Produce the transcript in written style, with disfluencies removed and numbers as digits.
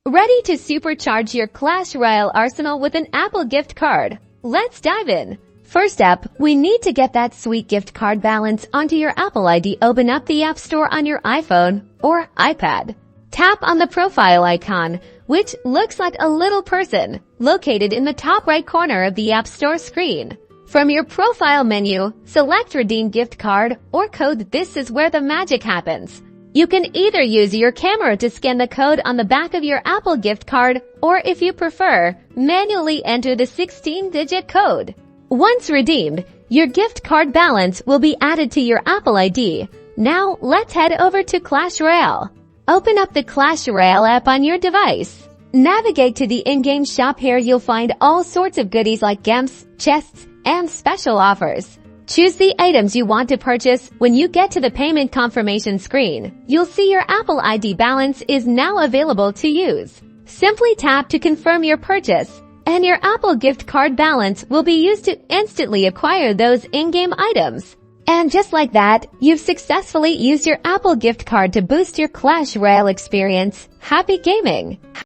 Ready to supercharge your Clash Royale arsenal with an Apple gift card? Let's dive in. First up, we need to get that sweet gift card balance onto your Apple ID. Open up the App Store on your iPhone or iPad. Tap on the profile icon, which looks like a little person, located in the top right corner of the App Store screen. From your profile menu, select Redeem Gift Card or Code. This is where the magic happens. You can either use your camera to scan the code on the back of your Apple gift card, or if you prefer, manually enter the 16-digit code. Once redeemed, your gift card balance will be added to your Apple ID. Now, let's head over to Clash Royale. Open up the Clash Royale app on your device. Navigate to the in-game shop. Here you'll find all sorts of goodies like gems, chests, and special offers. Choose the items you want to purchase. When you get to the payment confirmation screen, you'll see your Apple ID balance is now available to use. Simply tap to confirm your purchase, and your Apple gift card balance will be used to instantly acquire those in-game items. And just like that, you've successfully used your Apple gift card to boost your Clash Royale experience. Happy gaming!